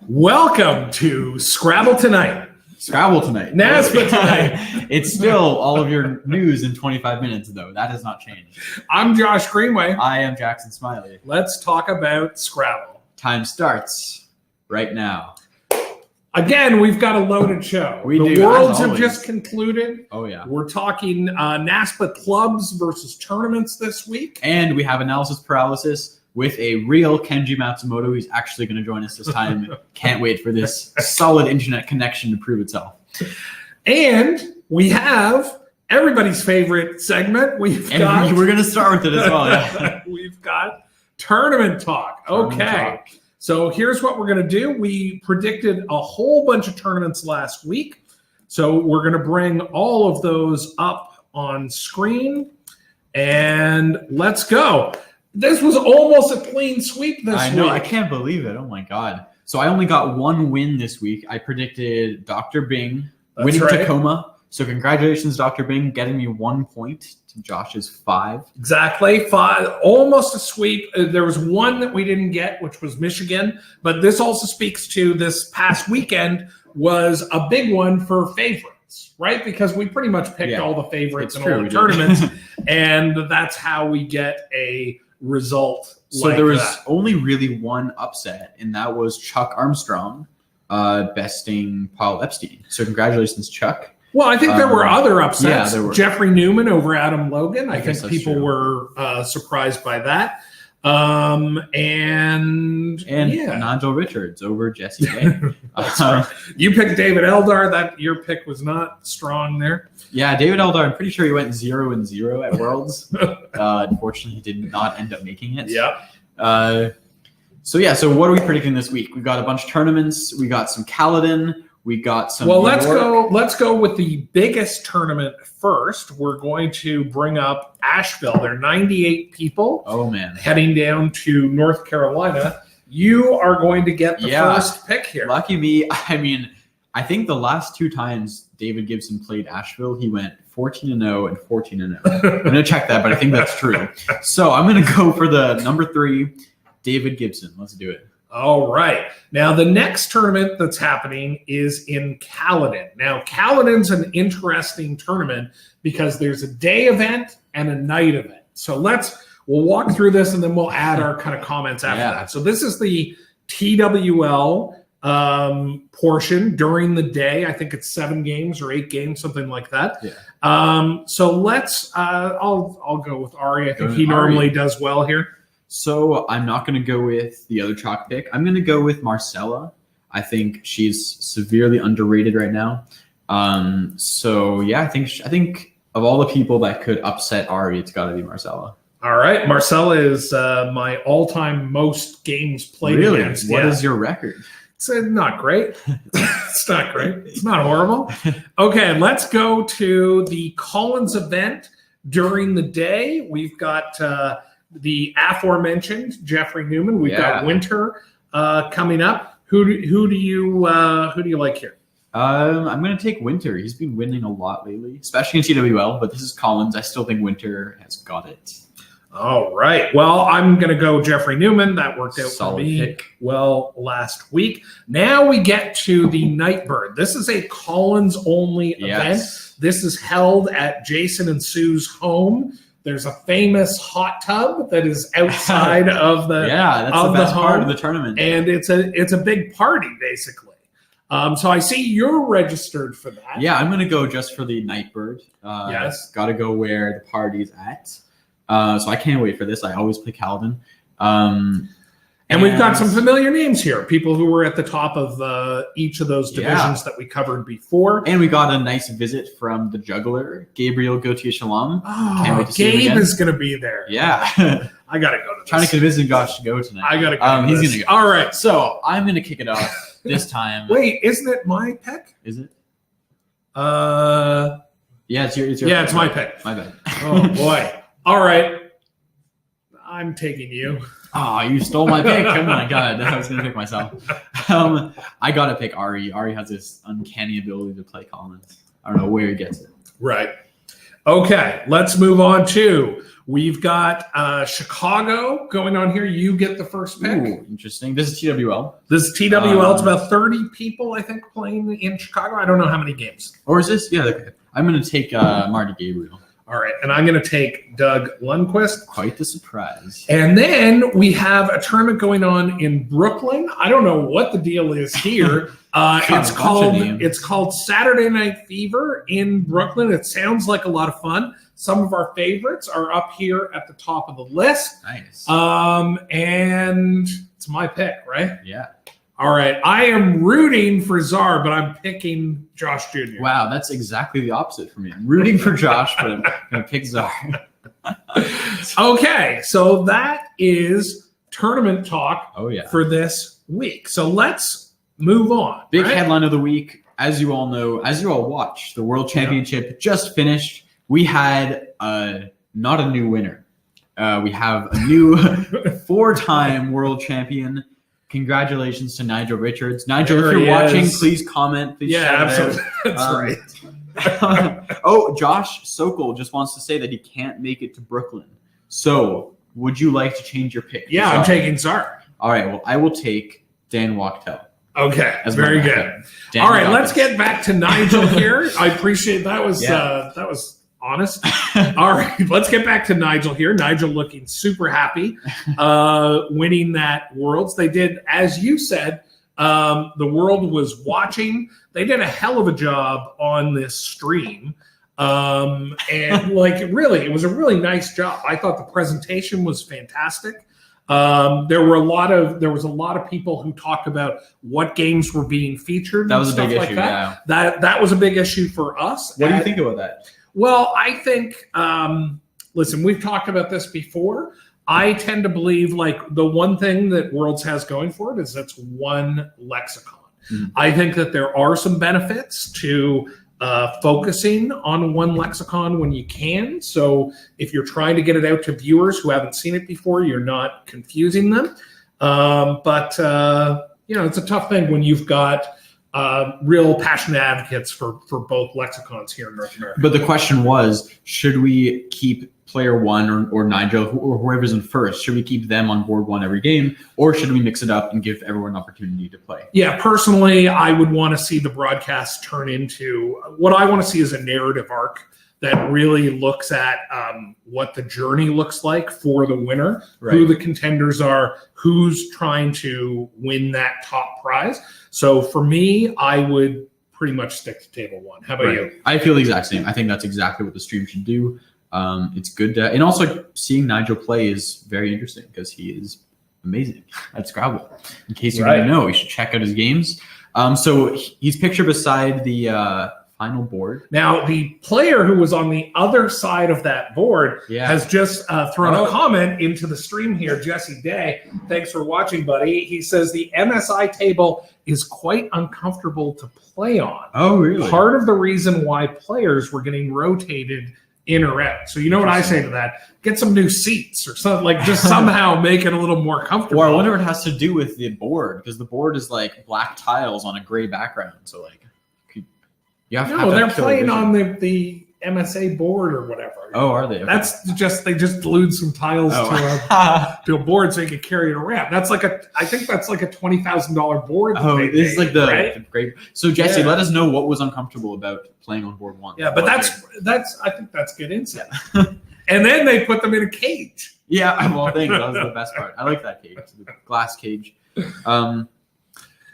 Welcome to Scrabble Tonight. Scrabble Tonight. NASPA Tonight. It's still all of your news in 25 minutes, though. That has not changed. I'm Josh Greenway. I am Jackson Smylie. Let's talk about Scrabble. Time starts right now. Again, we've got a loaded show. We the do, Worlds as have always. just concluded. Oh, yeah. We're talking NASPA clubs versus tournaments this week. And we have Analysis Paralysis with a real Kenji Matsumoto. He's actually going to join us this time. Can't wait for this solid internet connection to prove itself. And we have everybody's favorite segment. We're going to start with it as well. Yeah. We've got Tournament Talk. Okay. Tournament Talk. So here's what we're going to do. We predicted a whole bunch of tournaments last week. So we're going to bring all of those up on screen. And let's go. This was almost a clean sweep this week. I know. I can't believe it. Oh, my God. So I only got one win this week. I predicted Dr. Bing winning Tacoma. So congratulations, Dr. Bing, getting me 1 point to Josh's 5. Exactly. 5. Almost a sweep. There was one that we didn't get, which was Michigan. But this also speaks to this past weekend was a big one for favorites, right? Because we pretty much picked all the favorites in all the tournaments. And that's how we get a result. So there was only really one upset, and that was Chuck Armstrong besting Paul Epstein. So congratulations, Chuck. Well, I think there were other upsets. Yeah, there were. Jeffrey Newman over Adam Logan. I think people true. were surprised by that. And Nigel Richards over Jesse Day. That's right. You picked David Eldar. Your pick was not strong there. Yeah, David Eldar, I'm pretty sure he went 0-0 at Worlds. Unfortunately, he did not end up making it. Yeah. So what are we predicting this week? We got a bunch of tournaments. We got some Caledon. We got some. Well, let's go with the biggest tournament first. We're going to bring up Asheville. There are 98 people. Oh man, heading down to North Carolina. You are going to get the first pick here. Lucky me. I mean, I think the last two times David Gibson played Asheville, he went 14-0 and 14-0. I'm gonna check that, but I think that's true. So I'm gonna go for the number 3, David Gibson. Let's do it. All right. Now, the next tournament that's happening is in Caledon. Now, Caledon's an interesting tournament because there's a day event and a night event. So we'll walk through this and then we'll add our kind of comments after that. So this is the TWL portion during the day. I think it's 7 games or 8 games, something like that. Yeah. So let's, I'll go with Ari. I think he normally does well here. So I'm not going to go with the other chalk pick. I'm going to go with Marcella. I think she's severely underrated right now. So yeah, I think of all the people that could upset Ari, it's got to be Marcella. All right, Marcella is my all-time most games played against. What is your record? It's not great. It's not great. It's not horrible. Okay, let's go to the Collins event during the day. We've got the aforementioned Jeffrey Newman. We've got Winter coming up. Who do you like here? I'm going to take Winter. He's been winning a lot lately, especially in TWL. But this is Collins. I still think Winter has got it. All right. Well, I'm going to go Jeffrey Newman. That worked out for me pick. Well last week. Now we get to the Nightbird. This is a Collins only event. This is held at Jason and Sue's home. There's a famous hot tub that is outside of the that's the best part of the tournament, and it's a big party basically. So I see you're registered for that. Yeah, I'm gonna go just for the Nightbird. Yes, got to go where the party's at. So I can't wait for this. I always play Caledon. And we've got some familiar names here, people who were at the top of each of those divisions that we covered before. And we got a nice visit from the juggler, Gabriel Gauthier-Shalom. Oh, Gabe is going to be there. Yeah. I got to go to this. Trying to convince Josh to go tonight. I got to go He's going to go. All right. So I'm going to kick it off this time. Wait, isn't it my pick? Is it? Yeah, it's your Yeah, it's my pick. My bad. Oh, boy. All right. I'm taking you. Oh, you stole my pick. Oh, my God. I was going to pick myself. I got to pick Ari. Ari has this uncanny ability to play Collins. I don't know where he gets it. Right. Okay, let's move on to. We've got Chicago going on here. You get the first pick. Ooh, interesting. This is TWL. This is TWL. It's about 30 people, I think, playing in Chicago. I don't know how many games. Or is this? Yeah, okay. I'm going to take Marty Gabriel. All right, and I'm going to take Doug Lundquist. Quite the surprise. And then we have a tournament going on in Brooklyn. I don't know what the deal is here. It's called Saturday Night Fever in Brooklyn. It sounds like a lot of fun. Some of our favorites are up here at the top of the list. Nice. And it's my pick, right? Yeah. All right. I am rooting for Czar, but I'm picking Josh Jr. Wow, that's exactly the opposite for me. I'm rooting for Josh, but I'm going to pick Czar. Okay, so that is tournament talk for this week. So let's move on. Big headline of the week. As you all know, as you all watched, the World Championship just finished. We had not a new winner. We have a new 4-time world champion. Congratulations to Nigel Richards. Nigel, if you're watching, please comment. Please absolutely. That's right. Josh Sokol just wants to say that he can't make it to Brooklyn. So, would you like to change your pick? Yeah, I'm taking Czar. All right, well, I will take Dan Wachtel. Okay, that's very good. All right, let's get back to Nigel here. I appreciate that was honest. All right, let's get back to Nigel here. Nigel looking super happy, winning that Worlds. They did, as you said, the world was watching. They did a hell of a job on this stream. And really, it was a really nice job. I thought the presentation was fantastic. There was a lot of people who talked about what games were being featured. That was a big issue. Like that was a big issue for us. What do you think about that? Well, I think, listen, we've talked about this before. I tend to believe like the one thing that Worlds has going for it is it's one lexicon. Mm-hmm. I think that there are some benefits to focusing on one lexicon when you can. So if you're trying to get it out to viewers who haven't seen it before, you're not confusing them. But it's a tough thing when you've got real passionate advocates for both lexicons here in North America. But the question was, should we keep player one or Nigel or whoever's in first? Should we keep them on board one every game, or should we mix it up and give everyone an opportunity to play? Yeah, personally, I would want to see the broadcast turn into what I want to see is a narrative arc that really looks at what the journey looks like for the winner, who the contenders are, who's trying to win that top prize. So for me, I would pretty much stick to table one. How about you? I feel the exact same. I think that's exactly what the stream should do. It's good to, and also seeing Nigel play is very interesting because he is amazing at Scrabble. In case you didn't know, you should check out his games. So he's pictured beside the final board. Now, the player who was on the other side of that board has just thrown a comment into the stream here, Jesse Day. Thanks for watching, buddy. He says the MSI table is quite uncomfortable to play on. Oh, really? Part of the reason why players were getting rotated in or out. So you know what I say to that? Get some new seats or something, like just somehow make it a little more comfortable. Or I wonder if it has to do with the board, because the board is like black tiles on a gray background. So like you have to they're playing on the MSA board or whatever. Oh, are they? Okay. That's just they just glued some tiles to a board so you could carry it around. I think that's like a $20,000 board. This is like the great. So Jesse, let us know what was uncomfortable about playing on board one. Yeah, but that's I think that's good insight. Yeah. And then they put them in a cage. Yeah, well, thanks. That was the best part. I like that cage, the glass cage.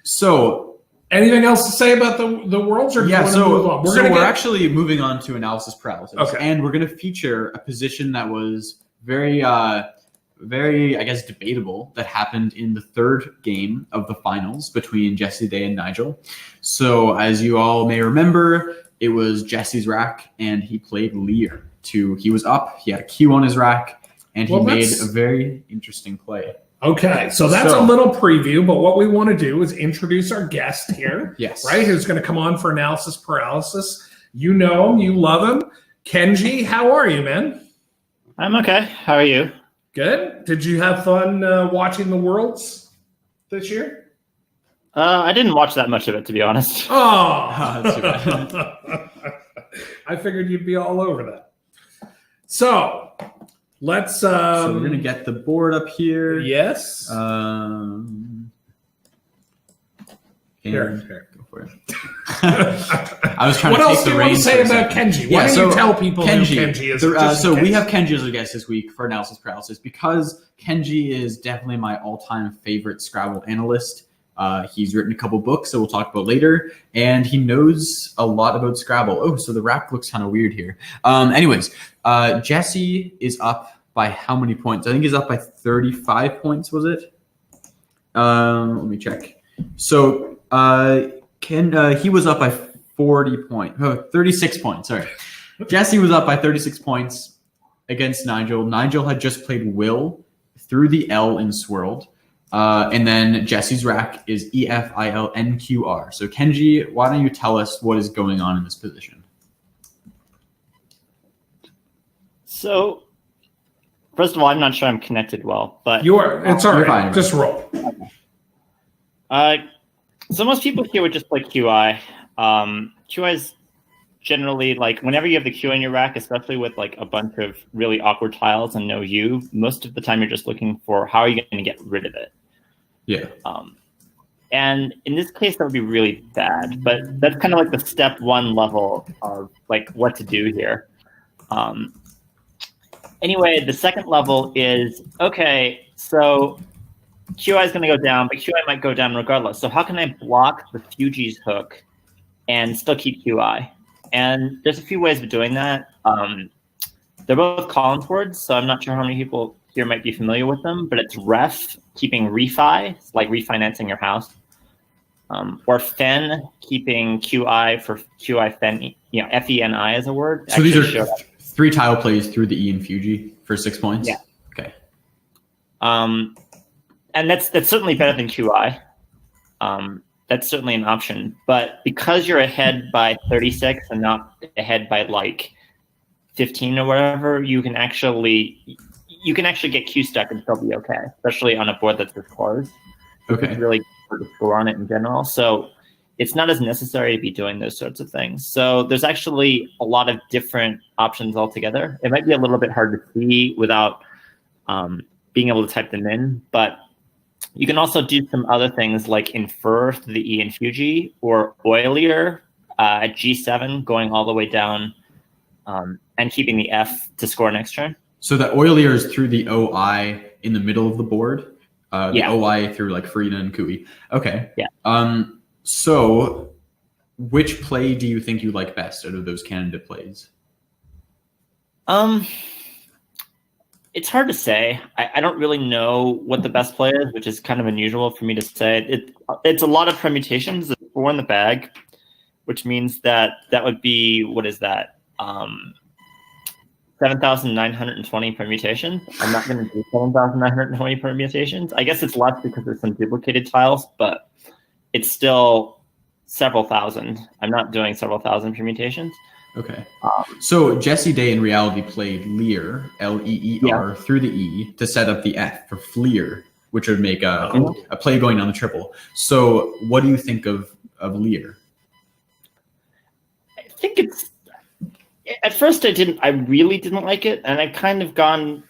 So. Anything else to say about the Worlds? Or move on? We're actually moving on to analysis paralysis, and we're going to feature a position that was very, I guess, debatable that happened in the third game of the finals between Jesse Day and Nigel. So, as you all may remember, it was Jesse's rack, and he played Lear. He was up, he had a Q on his rack, and he made a very interesting play. Okay, so that's a little preview, but what we want to do is introduce our guest here. Yes. Right, who's going to come on for analysis paralysis. You know him, you love him. Kenji, how are you, man? I'm okay. How are you? Good. Did you have fun watching the Worlds this year? I didn't watch that much of it, to be honest. Oh, that's too bad. I figured you'd be all over that. So let's. So we're gonna get the board up here. Yes. Here. Go for it. I was trying what to else take do the you want to reins say for a about second. Kenji? Why don't you tell people who Kenji is? So we have Kenji as a guest this week for Analysis Paralysis because Kenji is definitely my all-time favorite Scrabble analyst. He's written a couple books that we'll talk about later, and he knows a lot about Scrabble. Oh, so the wrap looks kind of weird here. Anyways, Jesse is up by how many points? I think he's up by 35 points, was it? Let me check. So he was up by 36 points. Sorry. Jesse was up by 36 points against Nigel. Nigel had just played Will through the L in Swirled. And then Jesse's rack is EFILNQR. So Kenji, why don't you tell us what is going on in this position? So, first of all, I'm not sure I'm connected well, but it's all right. Fine. Just roll. So most people here would just play QI. QI is generally like whenever you have the Q in your rack, especially with like a bunch of really awkward tiles and no U, most of the time you're just looking for how are you going to get rid of it. Yeah. And in this case, that would be really bad. But that's kind of like the step one level of like what to do here. Anyway, the second level is, okay, so QI is going to go down, but QI might go down regardless. So how can I block the Fuji's hook and still keep QI? And there's a few ways of doing that. They're both Collins words, so I'm not sure how many people here might be familiar with them, but it's ref, keeping refi, like refinancing your house, or fen, keeping QI for QI fen, FENI is a word. So these are 3 tile plays through the E in Fuji for 6 points? Yeah. Okay. And that's certainly better than QI. That's certainly an option. But because you're ahead by 36 and not ahead by like 15 or whatever, you can actually get Q stuck and still be okay, especially on a board that's this closed. Okay. It's really hard to score on it in general. So it's not as necessary to be doing those sorts of things. So there's actually a lot of different options altogether. It might be a little bit hard to see without being able to type them in, but you can also do some other things like infer to the E in Fuji or oilier at G7 going all the way down and keeping the F to score next turn. So the oilier is through the OI in the middle of the board? The OI through like Frida and Kui. Okay. Yeah. So which play do you think you like best out of those candidate plays? It's hard to say. I don't really know what the best play is, which is kind of unusual for me to say. It's a lot of permutations. There's 4 in the bag, which means that would be, what is that? 7,920 permutations. I'm not going to do 7,920 permutations. I guess it's less because there's some duplicated tiles, but it's still several thousand. I'm not doing several thousand permutations. Okay. So Jesse Day in reality played Leer, L-E-E-R, through the E to set up the F for Fleer, which would make a play going down the triple. So what do you think of Leer? I think it's... At first I really didn't like it, and I've kind of gone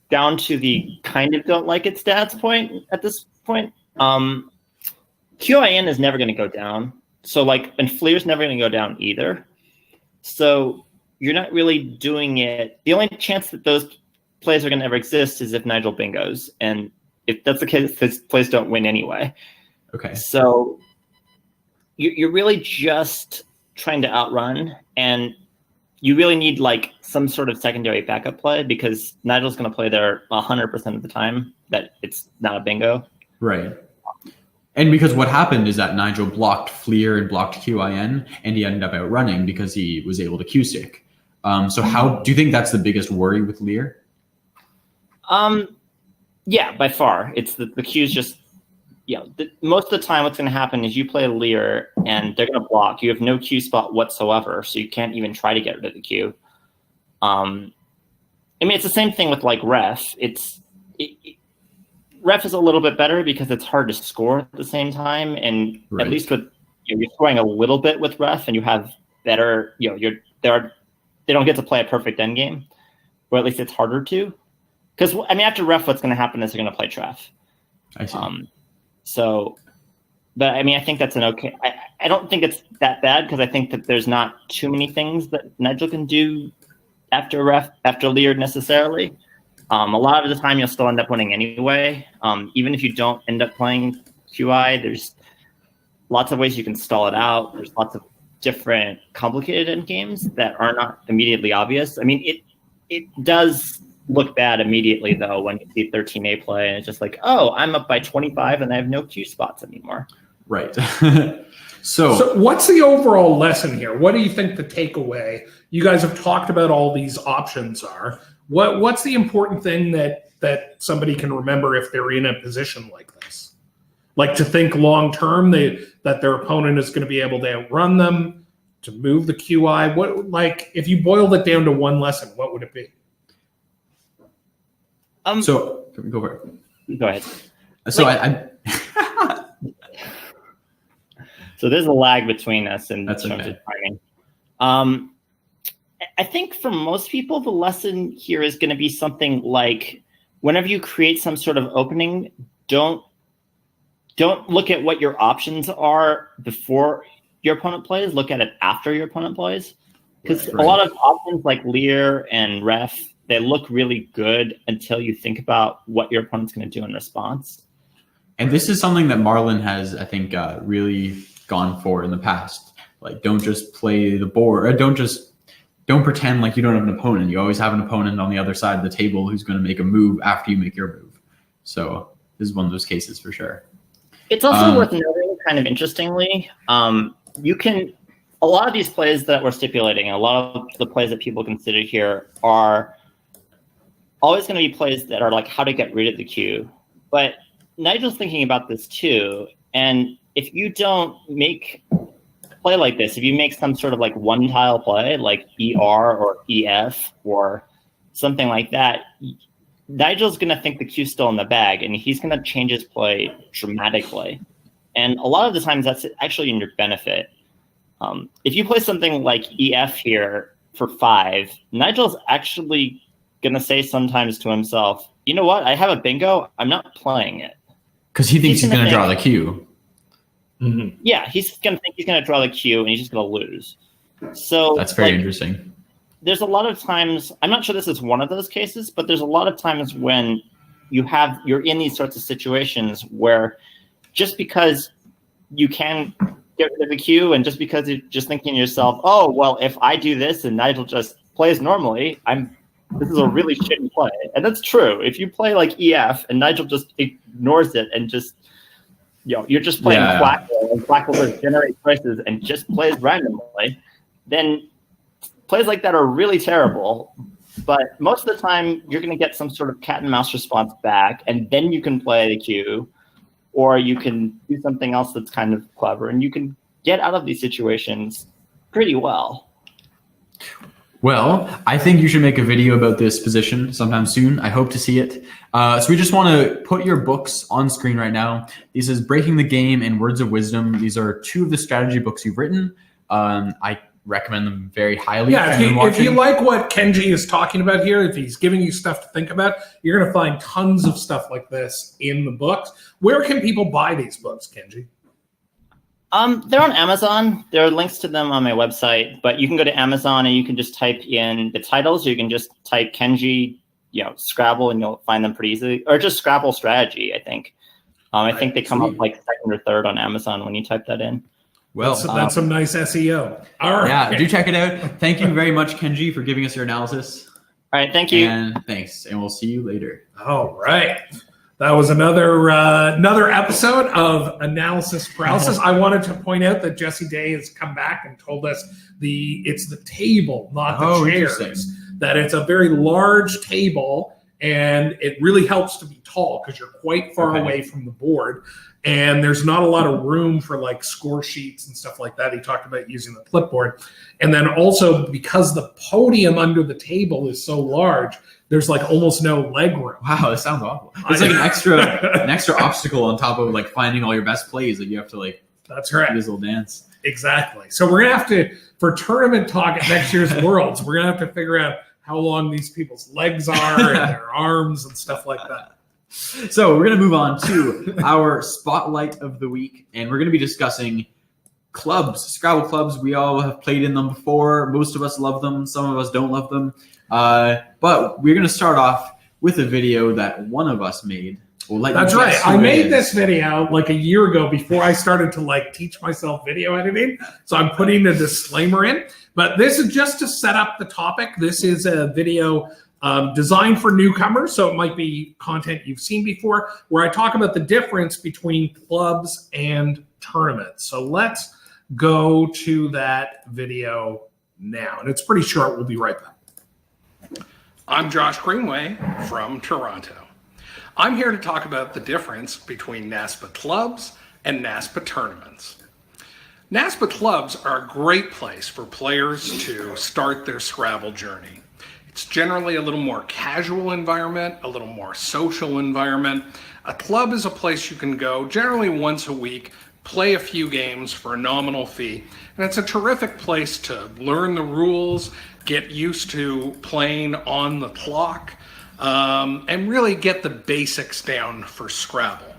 down to the kind of don't like it stats point at this point. QIN is never going to go down. So and Fleer's never going to go down either. So you're not really doing it. The only chance that those plays are going to ever exist is if Nigel bingos. And if that's the case, those plays don't win anyway. Okay. So you're really just trying to outrun, and you really need some sort of secondary backup play because Nigel's going to play there 100% of the time that it's not a bingo. Right. And because what happened is that Nigel blocked Fleer and blocked QIN, and he ended up outrunning because he was able to Q-stick. So how do you think that's the biggest worry with Leer? Yeah, by far. It's the Q's just, most of the time what's going to happen is you play Leer and they're going to block. You have no Q spot whatsoever, so you can't even try to get rid of the Q. It's the same thing with ref. Ref is a little bit better because it's hard to score at the same time, and at least with you're scoring a little bit with ref, and you have better. They don't get to play a perfect endgame, or at least it's harder to. Because I mean, after ref, what's going to happen is they're going to play tref. I see. But I mean, I think that's an okay. I don't think it's that bad because I think that there's not too many things that Nigel can do after Lear necessarily. A lot of the time, you'll still end up winning anyway. Even if you don't end up playing QI, there's lots of ways you can stall it out. There's lots of different complicated endgames that are not immediately obvious. I mean, it does look bad immediately, though, when you see 13A play, and it's just like, oh, I'm up by 25 and I have no Q spots anymore. Right. So what's the overall lesson here? What do you think the takeaway? You guys have talked about all these options are. What's the important thing that somebody can remember if they're in a position like this? Like to think long term that their opponent is going to be able to outrun them, to move the QI. What, like, if you boiled it down to one lesson, what would it be? So go for it. Go ahead. So like, So there's a lag between us in That's terms okay. of timing. I think for most people, the lesson here is going to be something like, whenever you create some sort of opening, don't look at what your options are before your opponent plays. Look at it after your opponent plays, because Right. a lot of options like Lear and Ref, they look really good until you think about what your opponent's going to do in response. And this is something that Marlon has, I think, really gone for in the past. Like, don't just play the board, or don't pretend like you don't have an opponent. You always have an opponent on the other side of the table who's going to make a move after you make your move. So this is one of those cases for sure. It's also worth noting, kind of interestingly, you can, a lot of these plays that we're stipulating, a lot of the plays that people consider here are always going to be plays that are like how to get rid of the queue. But Nigel's thinking about this too. And if you don't make play like this, if you make some sort of like one tile play, like ER or EF or something like that, Nigel's going to think the queue's still in the bag, and he's going to change his play dramatically. And a lot of the times that's actually in your benefit. If you play something like EF here for 5, Nigel's actually going to say sometimes to himself, you know what, I have a bingo, I'm not playing it. Because he thinks he's going to draw the queue. Mm-hmm. Yeah, he's going to think he's going to draw the queue, and he's just going to lose. So That's very interesting. There's a lot of times, I'm not sure this is one of those cases, but there's a lot of times when you're in these sorts of situations where just because you can get rid of the queue, and just because you're just thinking to yourself, oh, well, if I do this and Nigel just plays normally, this is a really shitty play. And that's true. If you play like EF and Nigel just ignores it and just, you're just playing Quackle, and Quackle just generates choices and just plays randomly, then plays like that are really terrible. But most of the time, you're going to get some sort of cat and mouse response back, and then you can play the queue, or you can do something else that's kind of clever, and you can get out of these situations pretty well. Well, I think you should make a video about this position sometime soon. I hope to see it. So we just want to put your books on screen right now. This is Breaking the Game and Words of Wisdom. These are 2 of the strategy books you've written. I recommend them very highly. Yeah, if you like what Kenji is talking about here, if he's giving you stuff to think about, you're going to find tons of stuff like this in the books. Where can people buy these books, Kenji? They're on Amazon. There are links to them on my website, but you can go to Amazon and you can just type in the titles. Or you can just type Kenji, Scrabble, and you'll find them pretty easily. Or just Scrabble Strategy, I think. I think they come up like second or third on Amazon when you type that in. Well, that's some nice SEO. All right. Yeah, do check it out. Thank you very much, Kenji, for giving us your analysis. All right, thank you. And thanks, and we'll see you later. All right. That was another episode of Analysis Paralysis. I wanted to point out that Jesse Day has come back and told us it's the table, not the chairs. That it's a very large table, and it really helps to be tall because you're quite far away from the board. And there's not a lot of room for like score sheets and stuff like that. He talked about using the clipboard. And then also because the podium under the table is so large, there's like almost no leg room. Wow, that sounds awful. It's like an extra obstacle on top of like finding all your best plays that you have to like. That's right. Do this little dance. Exactly. So we're gonna have to, for tournament talk at next year's Worlds, we're gonna have to figure out how long these people's legs are and their arms and stuff like that. So we're going to move on to our spotlight of the week, and we're going to be discussing clubs, Scrabble clubs. We all have played in them before. Most of us love them. Some of us don't love them. But we're going to start off with a video that one of us made. That's right. I made this video like a year ago before I started to teach myself video editing. So I'm putting a disclaimer in. But this is just to set up the topic. This is a video designed for newcomers, so it might be content you've seen before, where I talk about the difference between clubs and tournaments. So let's go to that video now. And it's pretty short. We'll be right back. I'm Josh Greenway from Toronto. I'm here to talk about the difference between NASPA clubs and NASPA tournaments. NASPA clubs are a great place for players to start their Scrabble journey. It's generally a little more casual environment, a little more social environment. A club is a place you can go generally once a week, play a few games for a nominal fee, and it's a terrific place to learn the rules, get used to playing on the clock, and really get the basics down for Scrabble.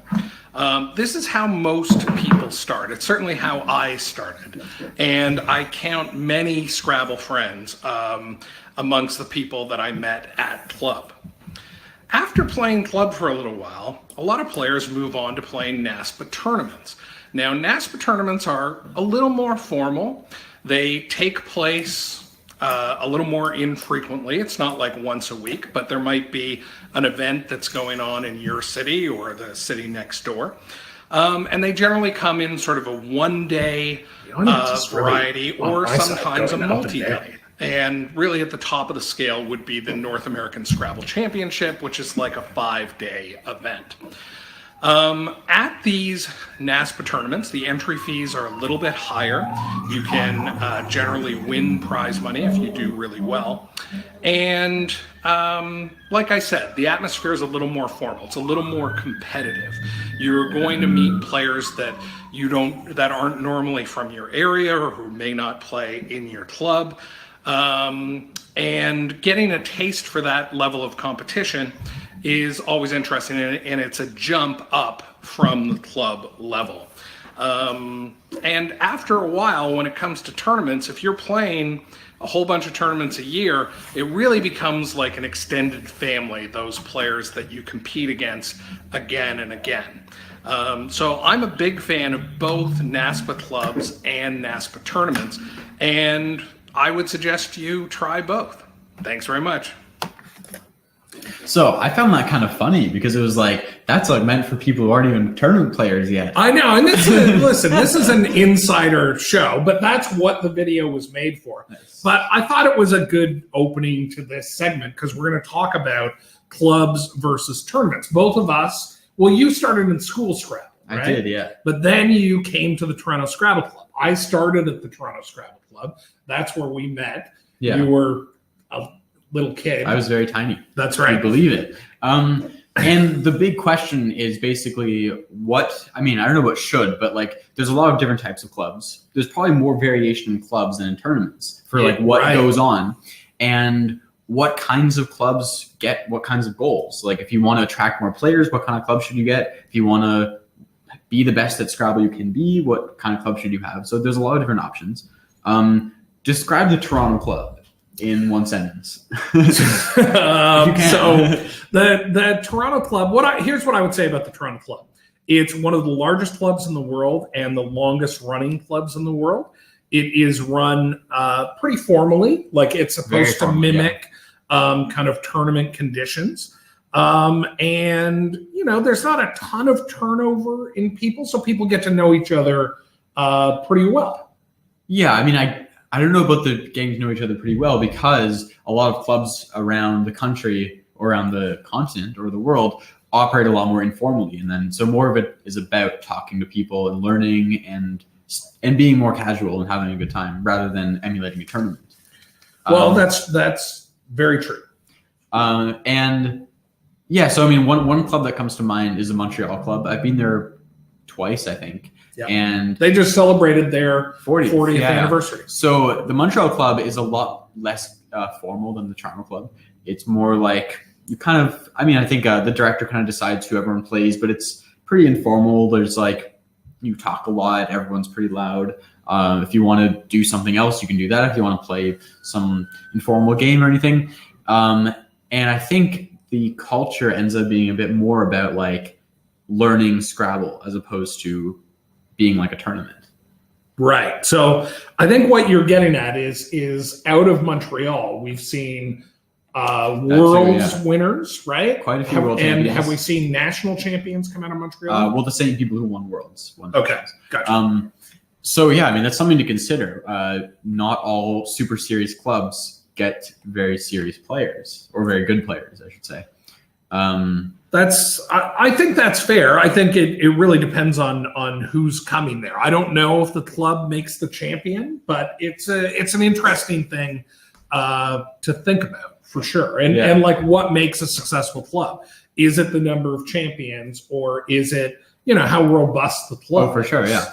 This is how most people start. It's certainly how I started. And I count many Scrabble friends amongst the people that I met at club. After playing club for a little while, a lot of players move on to playing NASPA tournaments. Now, NASPA tournaments are a little more formal. They take place a little more infrequently. It's not like once a week, but there might be an event that's going on in your city or the city next door. And they generally come in sort of a one-day variety or sometimes a multi-day. And really at the top of the scale would be the North American Scrabble Championship, which is like a 5-day event. At these NASPA tournaments, the entry fees are a little bit higher. You can generally win prize money if you do really well. And like I said, the atmosphere is a little more formal. It's a little more competitive. You're going to meet players that aren't normally from your area or who may not play in your club. And getting a taste for that level of competition is always interesting, and it's a jump up from the club level. And after a while, when it comes to tournaments, if you're playing a whole bunch of tournaments a year, it really becomes like an extended family, those players that you compete against again and again. So I'm a big fan of both NASPA clubs and NASPA tournaments, and I would suggest you try both. Thanks very much. So I found that kind of funny because it was that's meant for people who aren't even tournament players yet. I know, and listen, this is an insider show, but that's what the video was made for. Nice. But I thought it was a good opening to this segment because we're going to talk about clubs versus tournaments. Both of us, well, you started in school Scrabble, right? I did, yeah. But then you came to the Toronto Scrabble Club. I started at the Toronto Scrabble Club. That's where we met. Yeah. You were a little kid. I was very tiny. That's right. I believe it. And the big question is basically I don't know what should, but there's a lot of different types of clubs. There's probably more variation in clubs than in tournaments for what goes on. And what kinds of clubs get what kinds of goals. If you want to attract more players, what kind of club should you get? If you want to be the best at Scrabble you can be, what kind of club should you have? So there's a lot of different options. Describe the Toronto Club in one sentence. So the Toronto Club, here's what I would say about the Toronto Club. It's one of the largest clubs in the world and the longest running clubs in the world. It is run pretty formally, it's supposed to mimic kind of tournament conditions. And, there's not a ton of turnover in people, so people get to know each other pretty well. Yeah, I don't know about the getting to know each other pretty well because a lot of clubs around the country or around the continent or the world operate a lot more informally. And then so more of it is about talking to people and learning and being more casual and having a good time rather than emulating a tournament. Well, that's very true. And yeah, so one club that comes to mind is the Montreal Club. I've been there twice, I think. Yep. And they just celebrated their 40th anniversary. So the Montreal Club is a lot less formal than the Toronto club. It's more like you kind of, I mean, I think the director kind of decides who everyone plays, but it's pretty informal. There's like, you talk a lot, everyone's pretty loud. If you want to do something else, you can do that. If you want to play some informal game or anything. And I think the culture ends up being a bit more about like learning Scrabble as opposed to being like a tournament. Right. So I think what you're getting at is out of Montreal, we've seen Worlds winners, right? Quite a few World champions. And have we seen national champions come out of Montreal? Well, the same people who won Worlds. Okay, gotcha. So yeah, I mean, that's something to consider. Not all super serious clubs get very serious players, or very good players, I should say. I think that's fair. I think it really depends on who's coming there. I don't know if the club makes the champion, but it's an interesting thing to think about for sure. And like, what makes a successful club? Is it the number of champions, or is it how robust the club? Oh, for sure, yeah.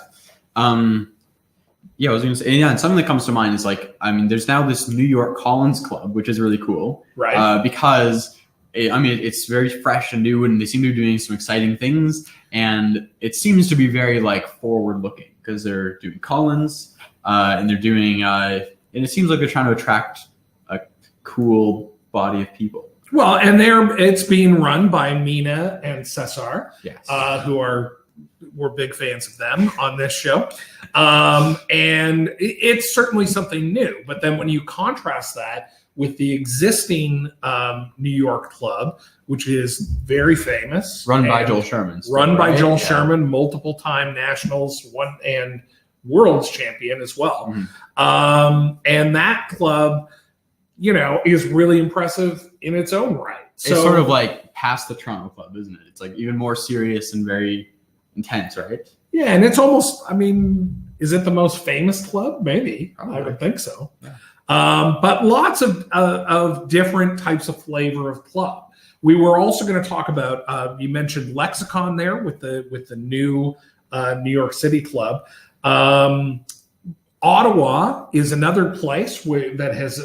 Yeah, I was going to say, and something that comes to mind is like, I mean, there's now this New York Collins Club, which is really cool, right? Because it's very fresh and new, and they seem to be doing some exciting things, and it seems to be very like forward looking because they're doing Collins, and they're doing, and it seems like they're trying to attract a cool body of people. Well, and it's being run by Mina and Cesar, yes. Who we're big fans of them on this show. And it's certainly something new. But then when you contrast that with the existing New York club, which is very famous. Run by Joel Sherman. Sherman, multiple-time nationals, and World's champion as well. Mm-hmm. And that club, is really impressive in its own right. So, it's sort of like past the Toronto club, isn't it? It's like even more serious and very intense, right? Yeah, and it's almost, is it the most famous club? Maybe. Probably. I would think so. Yeah. But lots of different types of flavor of club. We were also going to talk about, you mentioned Lexicon there with the new New York City club. Ottawa is another place that has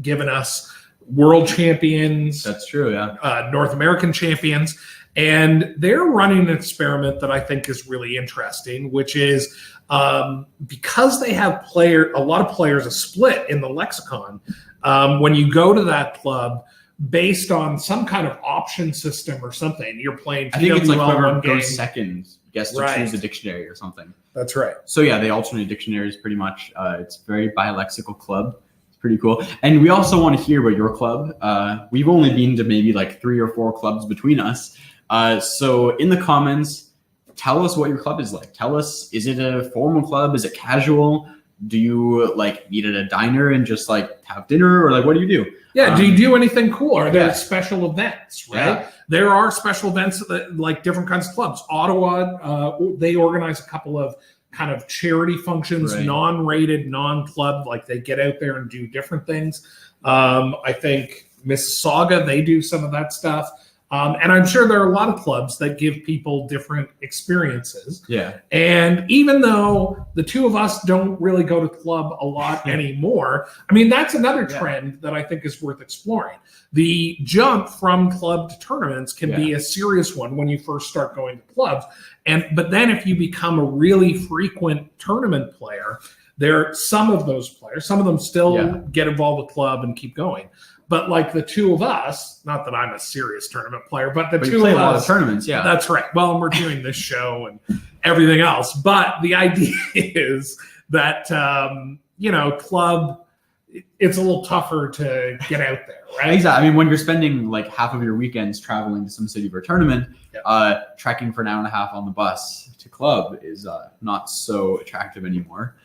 given us world champions. That's true, yeah. North American champions. And they're running an experiment that I think is really interesting, which is because they have a lot of players a split in the Lexicon. When you go to that club, based on some kind of option system or something, you're playing. I think it's like whoever game. goes second gets to choose a dictionary or something. That's right. So yeah, they alternate dictionaries pretty much. It's a very bilexical club. It's pretty cool. And we also want to hear about your club. We've only been to maybe like 3 or 4 clubs between us. So in the comments, tell us what your club is like. Tell us, is it a formal club? Is it casual? Do you like eat at a diner and just like have dinner, or like what do you do? Yeah, do you do anything cool? Are there special events, right? Yeah. There are special events that, like different kinds of clubs. Ottawa, they organize a couple of kind of charity functions, right. Non-rated, non-club, like they get out there and do different things. I think Mississauga, they do some of that stuff. And I'm sure there are a lot of clubs that give people different experiences. Yeah. And even though the two of us don't really go to club a lot anymore, that's another trend that I think is worth exploring. The jump from club to tournaments can be a serious one when you first start going to clubs. But then if you become a really frequent tournament player, there are some of those players, some of them still get involved with club and keep going. But like the two of us, not that I'm a serious tournament player, but two you play of a lot us, of tournaments, yeah. That's right. Well, we're doing this show and everything else. But the idea is that, club, it's a little tougher to get out there, right? Exactly. When you're spending like half of your weekends traveling to some city for a tournament, trekking for an hour and a half on the bus to club is not so attractive anymore.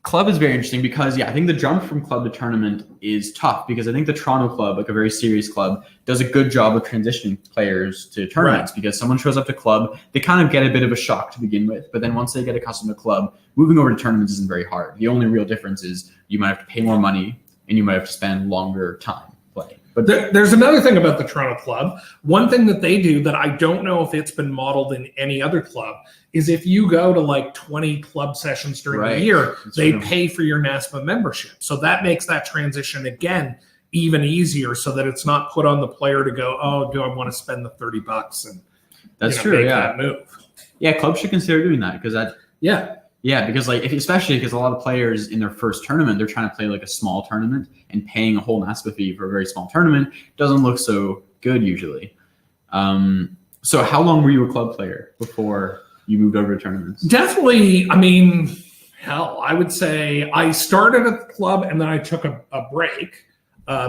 Club is very interesting because, I think the jump from club to tournament is tough because I think the Toronto club, like a very serious club, does a good job of transitioning players to tournaments because someone shows up to club, they kind of get a bit of a shock to begin with, but then once they get accustomed to club, moving over to tournaments isn't very hard. The only real difference is you might have to pay more money and you might have to spend longer time playing. But There's another thing about the Toronto Club. One thing that they do that I don't know if it's been modeled in any other club is if you go to like 20 club sessions during the year, they pay for your NASPA membership. So that makes that transition, again, even easier so that it's not put on the player to go, oh, do I want to spend the $30 and that's true, make that move. Yeah, clubs should consider doing that because that. Yeah, because like especially because a lot of players in their first tournament, they're trying to play like a small tournament, and paying a whole NASPA fee for a very small tournament doesn't look so good usually. So how long were you a club player before you moved over to tournaments? Definitely, I mean, hell, I would say I started at the club and then I took a break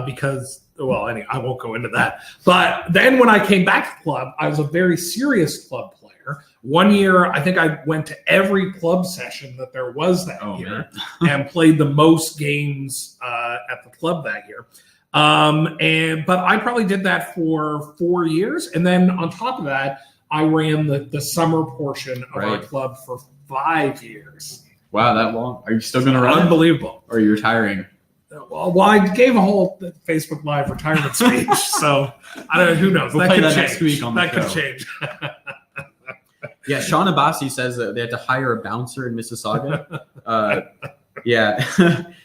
because, well, anyway, I won't go into that. But then when I came back to the club, I was a very serious club player. One year, I think I went to every club session that there was that year and played the most games at the club that year. But I probably did that for 4 years. And then on top of that, I ran the summer portion of our club for 5 years. Wow, that long? Are you still going to run? Unbelievable. Or are you retiring? Well, I gave a whole Facebook Live retirement speech, so I don't know. Who knows? We'll that play could that change. next week on the that show. Could change. Yeah, Sean Abbasi says that they had to hire a bouncer in Mississauga.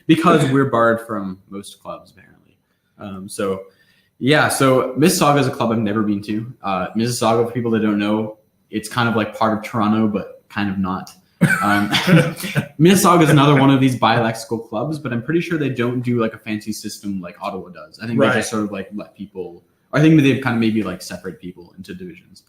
Because we're barred from most clubs, apparently. So Mississauga is a club I've never been to. Mississauga, for people that don't know, it's kind of like part of Toronto, but kind of not. Mississauga is another one of these bilexical clubs, but I'm pretty sure they don't do like a fancy system like Ottawa does. I think they just sort of like let people. I think they kind of maybe like separate people into divisions.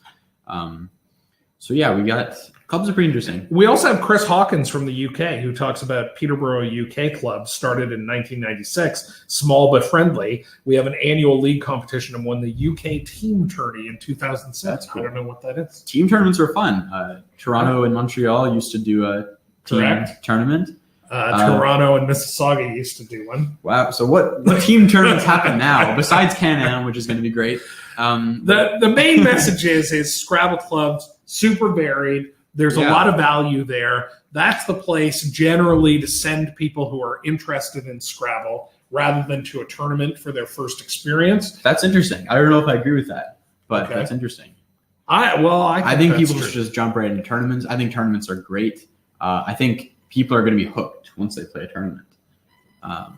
So yeah, we got clubs are pretty interesting. We also have Chris Hawkins from the UK who talks about Peterborough UK Club, started in 1996, small but friendly. We have an annual league competition and won the UK team tourney in 2007. That's cool. I don't know what that is. Team tournaments are fun. Toronto and Montreal used to do a team tournament. Toronto and Mississauga used to do one. Wow. So what team tournaments happen now besides Can-Am, which is going to be great? The main message is Scrabble clubs, super varied. There's a lot of value there. That's the place generally to send people who are interested in Scrabble rather than to a tournament for their first experience. That's interesting. I don't know if I agree with that, but that's interesting. I think people should just jump right into tournaments. I think tournaments are great. I think people are going to be hooked once they play a tournament. I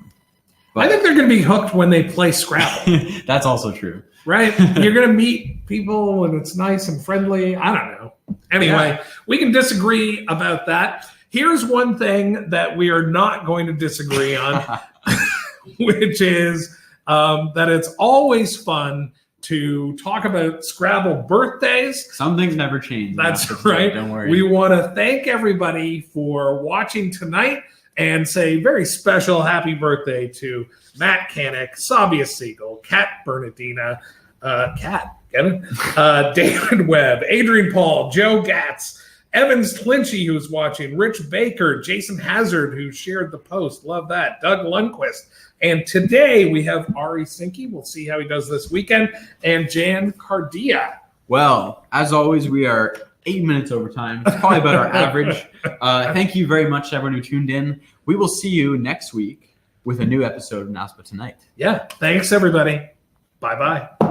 think they're going to be hooked when they play Scrabble. That's also true. Right? You're going to meet people and it's nice and friendly. I don't know. Anyway, we can disagree about that. Here's one thing that we are not going to disagree on, which is that it's always fun to talk about Scrabble birthdays. Some things never change. That's right. Don't worry. We want to thank everybody for watching tonight and say very special happy birthday to Matt Canick, Sabia Siegel, Kat Bernardina, David Webb, Adrian Paul, Joe Gatz, Evans Clinchy, who's watching, Rich Baker, Jason Hazard, who shared the post. Love that. Doug Lundquist. And today we have Ari Sinke. We'll see how he does this weekend. And Jan Cardia. Well, as always, we are 8 minutes over time. It's probably about our average. Thank you very much to everyone who tuned in. We will see you next week with a new episode of NASPA Tonight. Yeah. Thanks, everybody. Bye-bye.